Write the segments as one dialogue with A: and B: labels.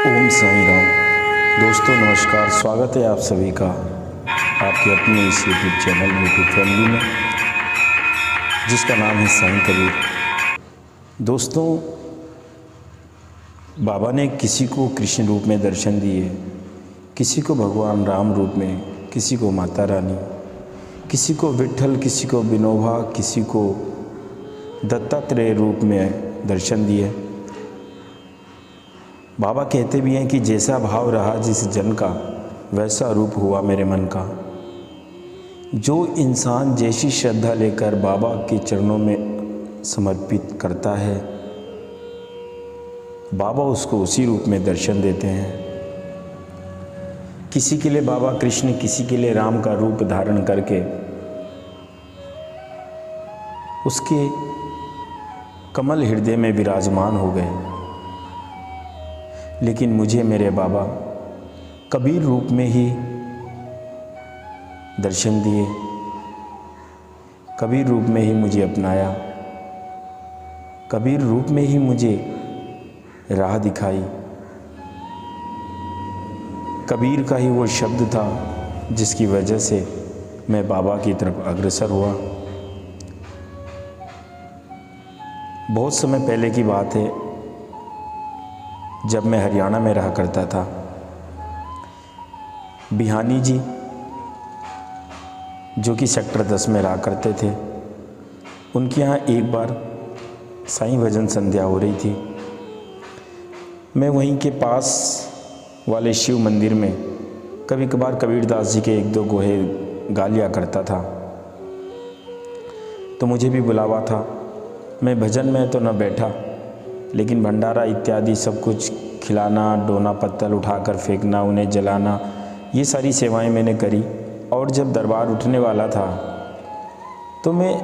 A: ओम साईं राम। दोस्तों नमस्कार, स्वागत है आप सभी का आपके अपने इस यूट्यूब चैनल यूट्यूब फैमिली में, जिसका नाम है साईं कबीर। दोस्तों, बाबा ने किसी को कृष्ण रूप में दर्शन दिए, किसी को भगवान राम रूप में, किसी को माता रानी, किसी को विट्ठल, किसी को विनोबा, किसी को दत्तात्रेय रूप में दर्शन दिए। बाबा कहते भी हैं कि जैसा भाव रहा जिस जन का, वैसा रूप हुआ मेरे मन का। जो इंसान जैसी श्रद्धा लेकर बाबा के चरणों में समर्पित करता है, बाबा उसको उसी रूप में दर्शन देते हैं। किसी के लिए बाबा कृष्ण, किसी के लिए राम का रूप धारण करके उसके कमल हृदय में विराजमान हो गए, लेकिन मुझे मेरे बाबा कबीर रूप में ही दर्शन दिए, कबीर रूप में ही मुझे अपनाया, कबीर रूप में ही मुझे राह दिखाई। कबीर का ही वो शब्द था जिसकी वजह से मैं बाबा की तरफ अग्रसर हुआ। बहुत समय पहले की बात है, जब मैं हरियाणा में रहा करता था। बिहानी जी, जो कि सेक्टर 10 में रहा करते थे, उनके यहाँ एक बार साईं भजन संध्या हो रही थी। मैं वहीं के पास वाले शिव मंदिर में कभी कभार कबीरदास जी के एक दो गोहे गा लिया करता था, तो मुझे भी बुलावा था। मैं भजन में तो न बैठा, लेकिन भंडारा इत्यादि सब कुछ खिलाना, डोना पत्तल उठाकर फेंकना, उन्हें जलाना, ये सारी सेवाएं मैंने करी। और जब दरबार उठने वाला था तो मैं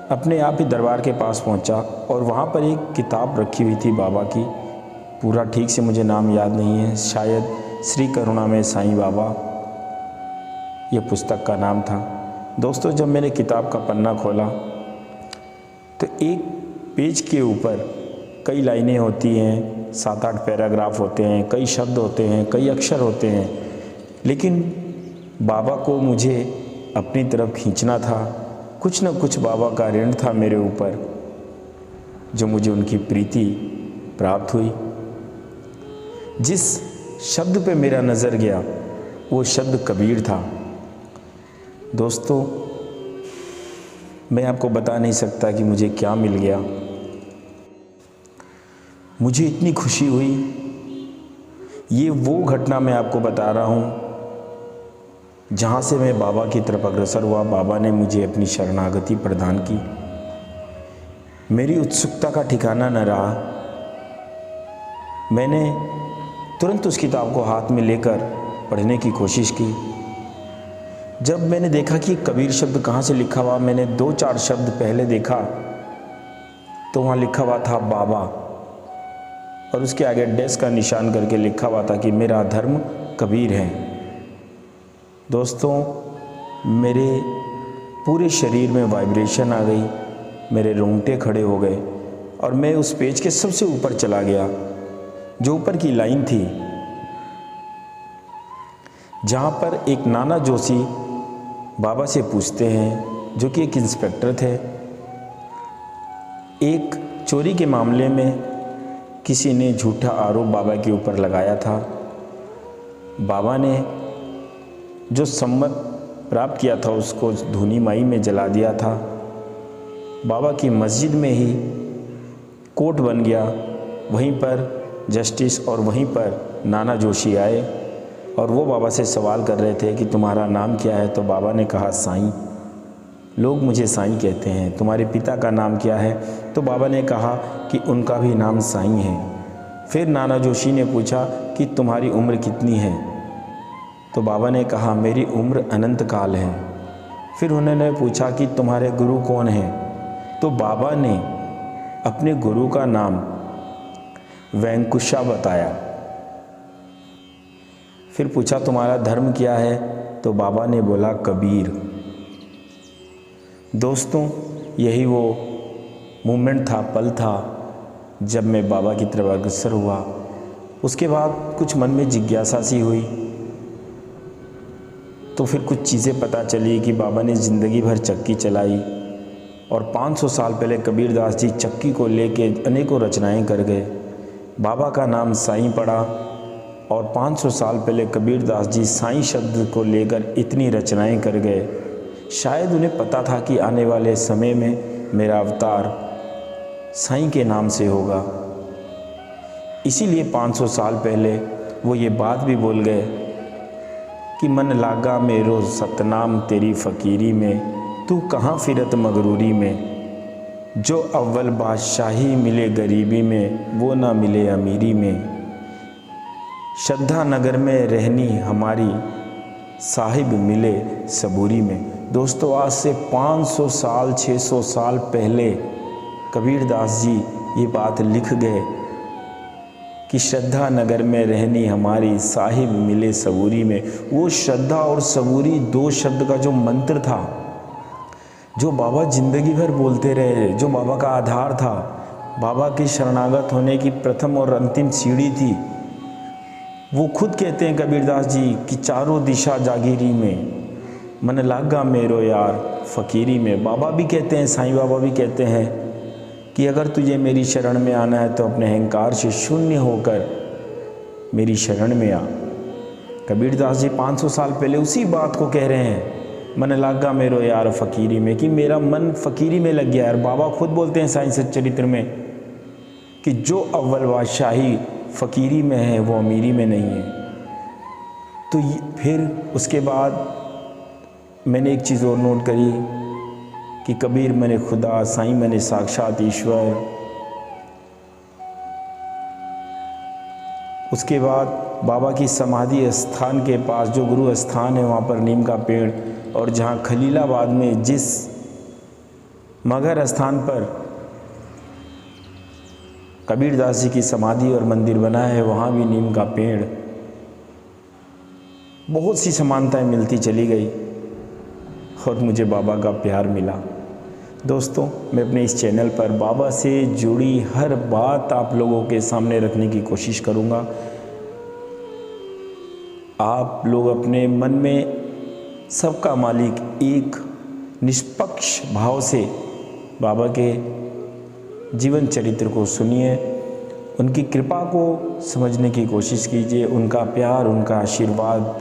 A: अपने आप ही दरबार के पास पहुंचा, और वहाँ पर एक किताब रखी हुई थी बाबा की। पूरा ठीक से मुझे नाम याद नहीं है, शायद श्री करुणा में साईं बाबा, ये पुस्तक का नाम था। दोस्तों, जब मैंने किताब का पन्ना खोला तो एक पेज के ऊपर कई लाइनें होती हैं, 7-8 पैराग्राफ होते हैं, कई शब्द होते हैं, कई अक्षर होते हैं, लेकिन बाबा को मुझे अपनी तरफ खींचना था। कुछ न कुछ बाबा का ऋण था मेरे ऊपर, जो मुझे उनकी प्रीति प्राप्त हुई। जिस शब्द पे मेरा नज़र गया वो शब्द कबीर था। दोस्तों, मैं आपको बता नहीं सकता कि मुझे क्या मिल गया। मुझे इतनी खुशी हुई। ये वो घटना मैं आपको बता रहा हूँ जहाँ से मैं बाबा की तरफ अग्रसर हुआ। बाबा ने मुझे अपनी शरणागति प्रदान की। मेरी उत्सुकता का ठिकाना न रहा। मैंने तुरंत उस किताब को हाथ में लेकर पढ़ने की कोशिश की। जब मैंने देखा कि कबीर शब्द कहाँ से लिखा हुआ, मैंने 2-4 शब्द पहले देखा तो वहाँ लिखा हुआ था बाबा, और उसके आगे डैश का निशान करके लिखा हुआ था कि मेरा धर्म कबीर है। दोस्तों, मेरे पूरे शरीर में वाइब्रेशन आ गई, मेरे रोंगटे खड़े हो गए, और मैं उस पेज के सबसे ऊपर चला गया। जो ऊपर की लाइन थी, जहाँ पर एक नाना जोशी बाबा से पूछते हैं, जो कि एक इंस्पेक्टर थे। एक चोरी के मामले में किसी ने झूठा आरोप बाबा के ऊपर लगाया था। बाबा ने जो सम्मत प्राप्त किया था उसको धूनी माई में जला दिया था। बाबा की मस्जिद में ही कोर्ट बन गया। वहीं पर जस्टिस और वहीं पर नाना जोशी आए, और वो बाबा से सवाल कर रहे थे कि तुम्हारा नाम क्या है। तो बाबा ने कहा साईं। लोग मुझे साईं कहते हैं। तुम्हारे पिता का नाम क्या है? तो बाबा ने कहा कि उनका भी नाम साईं है। फिर नाना जोशी ने पूछा कि तुम्हारी उम्र कितनी है? तो बाबा ने कहा मेरी उम्र अनंत काल है। फिर उन्होंने पूछा कि तुम्हारे गुरु कौन हैं? तो बाबा ने अपने गुरु का नाम वैंकुशा बताया। फिर पूछा तुम्हारा धर्म क्या है? तो बाबा ने बोला कबीर। दोस्तों, यही वो मोमेंट था, पल था, जब मैं बाबा की तरफ अग्रसर हुआ। उसके बाद कुछ मन में जिज्ञासा सी हुई, तो फिर कुछ चीज़ें पता चली कि बाबा ने ज़िंदगी भर चक्की चलाई और 500 साल पहले कबीरदास जी चक्की को लेके अनेकों रचनाएं कर गए। बाबा का नाम साईं पड़ा और 500 साल पहले कबीरदास जी साईं शब्द को लेकर इतनी रचनाएं कर गए। शायद उन्हें पता था कि आने वाले समय में मेरा अवतार साईं के नाम से होगा, इसीलिए 500 साल पहले वो ये बात भी बोल गए कि मन लागा मेरो सतनाम तेरी फ़कीरी में, तू कहाँ फिरत मगरूरी में, जो अव्वल बादशाही मिले गरीबी में, वो ना मिले अमीरी में, श्रद्धा नगर में रहनी हमारी, साहिब मिले सबूरी में। दोस्तों, आज से 500 साल 600 साल पहले कबीरदास जी ये बात लिख गए कि श्रद्धा नगर में रहनी हमारी, साहिब मिले सबूरी में। वो श्रद्धा और सबूरी 2 शब्द का जो मंत्र था, जो बाबा ज़िंदगी भर बोलते रहे, जो बाबा का आधार था, बाबा की शरणागत होने की प्रथम और अंतिम सीढ़ी थी। वो खुद कहते हैं कबीरदास जी कि चारों दिशा जागीरी में, मन लागा मेरो यार फ़कीरी में। बाबा भी कहते हैं, साईं बाबा भी कहते हैं कि अगर तुझे मेरी शरण में आना है तो अपने अहंकार से शून्य होकर मेरी शरण में आ। कबीरदास जी 500 साल पहले उसी बात को कह रहे हैं, मन लागा मेरो यार फ़कीरी में, कि मेरा मन फ़कीरी में लग गया। और बाबा खुद बोलते हैं साईं सच्चरित्र में कि जो अव्वल बादशाही फ़कीरी में है वो अमीरी में नहीं है। तो फिर उसके बाद मैंने एक चीज़ और नोट करी कि कबीर मैंने खुदा, साईं मैंने साक्षात ईश्वर। उसके बाद बाबा की समाधि स्थान के पास जो गुरु स्थान है, वहाँ पर नीम का पेड़, और जहाँ खलीलाबाद में जिस मगर स्थान पर कबीरदास जी की समाधि और मंदिर बना है, वहाँ भी नीम का पेड़। बहुत सी समानताएं मिलती चली गई और मुझे बाबा का प्यार मिला। दोस्तों, मैं अपने इस चैनल पर बाबा से जुड़ी हर बात आप लोगों के सामने रखने की कोशिश करूँगा। आप लोग अपने मन में सबका मालिक एक निष्पक्ष भाव से बाबा के जीवन चरित्र को सुनिए, उनकी कृपा को समझने की कोशिश कीजिए, उनका प्यार, उनका आशीर्वाद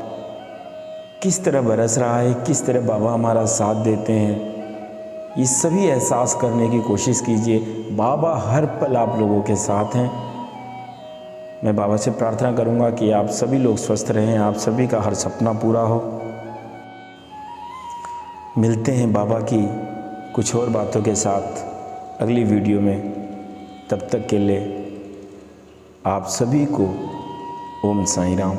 A: किस तरह बरस रहा है, किस तरह बाबा हमारा साथ देते हैं, ये सभी एहसास करने की कोशिश कीजिए। बाबा हर पल आप लोगों के साथ हैं। मैं बाबा से प्रार्थना करूंगा कि आप सभी लोग स्वस्थ रहें, आप सभी का हर सपना पूरा हो। मिलते हैं बाबा की कुछ और बातों के साथ अगली वीडियो में। तब तक के लिए आप सभी को ओम साईं राम।